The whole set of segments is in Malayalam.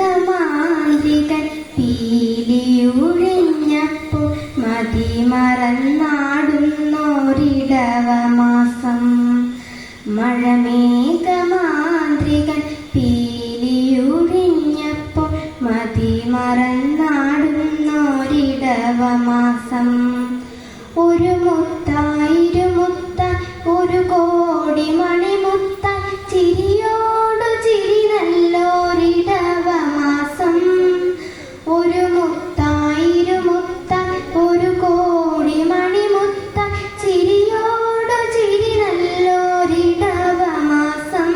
മഴമേഘമാന്ത്രികൻ പീലിയുഴിഞ്ഞപ്പോൾ മതിമറന്നാടുന്നോരിടവമാസം. മഴമേഘമാന്ത്രികൻ പീലിയുഴിഞ്ഞപ്പോൾ മതിമറന്നാടുന്നോരിടവമാസം. ഒരു മുത്തായിരുമുത്താൻ ഒരു കോടി മണിമുത്താൻ ചിരിയോടു ചിരി നല്ലോരിടവമാസം. ഒരു മുത്തായിരുമുത്താൻ ഒരു കോടി മണിമുത്താൻ ചിരിയോടു ചിരി നല്ലോരിടവമാസം.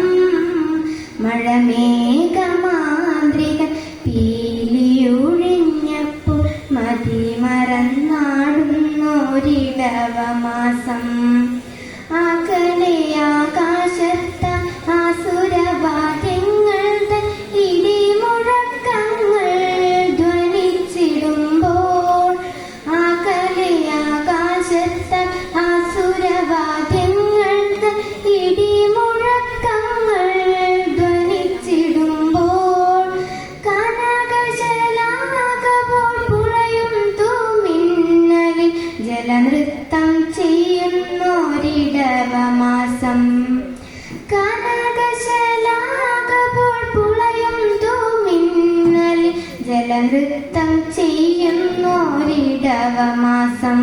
മഴമേഘമാന്ത്രികൻ പീലിയുഴിഞ്ഞപ്പോൾ മതിമറന്നാടുന്നോരിടവമാസം. ആകാശത്ത ആസുരവാദ്യങ്ങൾ തൻ ഇടിമുഴക്കങ്ങൾ ധ്വനിച്ചിടുമ്പോൾ, ആകാശത്ത ആസുരവാദ്യങ്ങൾ തൻ ഇടിമുഴക്കങ്ങൾ ധ്വനിച്ചിടുമ്പോൾ, കനകശലാകപോൽ പുഴയും തൂമിന്നലിൽ ജലനൃത്തം ചെയ്യുന്നോരിടവമാസം. കനകശലാകപോൽ പുളയും തൂമിന്നലിൽ ജലനൃത്തം ചെയ്യുന്നോരിടവമാസം.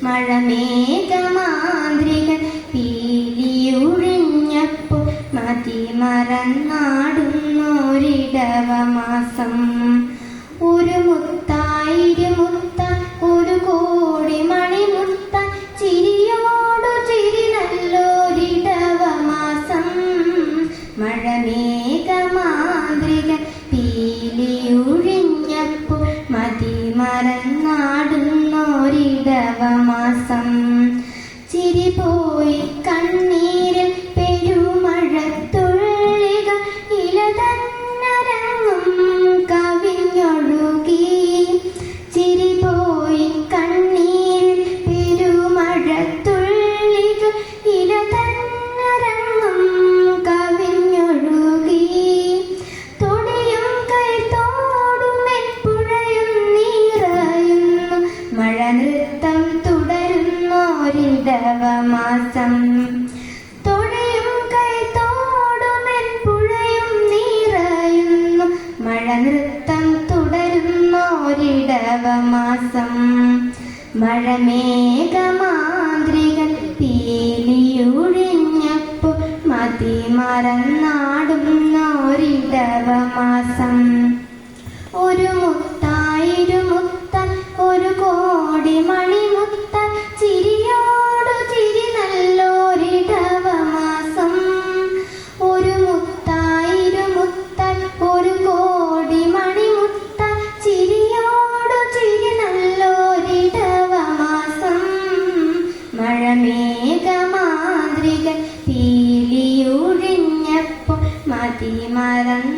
മഴമേഘമാന്ത്രികൻ പീലിയുഴിഞ്ഞപ്പോൾ മതിമറന്നാടുന്നോരിടവമാസം. ഒരു മുത്തായിരുമുത്താൻ ഒരു കോടി മണിമുത്താൻ ചിരിയോടു ചിരി നല്ലോരിടവമാസം. മഴമേഘമാന്ത്രികൻ പീലിയുഴിഞ്ഞപ്പോൾ മതിമറന്നാടുന്നോരിടവമാസം. ചിരി പോയി കണ്ണീരിൽ പെരുമഴത്തുള്ളികൾ ഇലതന്നരങ്ങും കവിഞ്ഞൊഴുകി. ചിരി പോയി കണ്ണീരിൽ പെരുമഴത്തുള്ളികൾ ഇലതന്നരങ്ങും കവിഞ്ഞൊഴുകി. തൊടിയും കൈത്തോടുമെൻ പുഴയും നിറയുന്നു മഴനൃത്തം തുടരുന്നോരിടവമാസം. തൊടിയും കൈത്തോടുമെൻ പുഴയും നിറയുന്നു മഴനൃത്തം തുടരുന്നോരിടവമാസം. മഴമേഘമാന്ത്രികൻ പീലിയുഴിഞ്ഞപ്പോൾ മതിമറന്നാടുന്നോരിടവമാസം. ഒരു മുത്തായിരുമുത്താൻ ഒരു കോടി മണിമുത്താൻ ചിരിയോടു ചിരി നല്ലോരിടവമാസം. ഒരു മുത്തായിരുമുത്താൻ ഒരു കോടി മണിമുത്താൻ ചിരിയോടു ചിരി നല്ലോരിടവമാസം. മഴമേഘമാന്ത്രികൻ പീലിയുഴിഞ്ഞപ്പോൾ മതിമറന്ന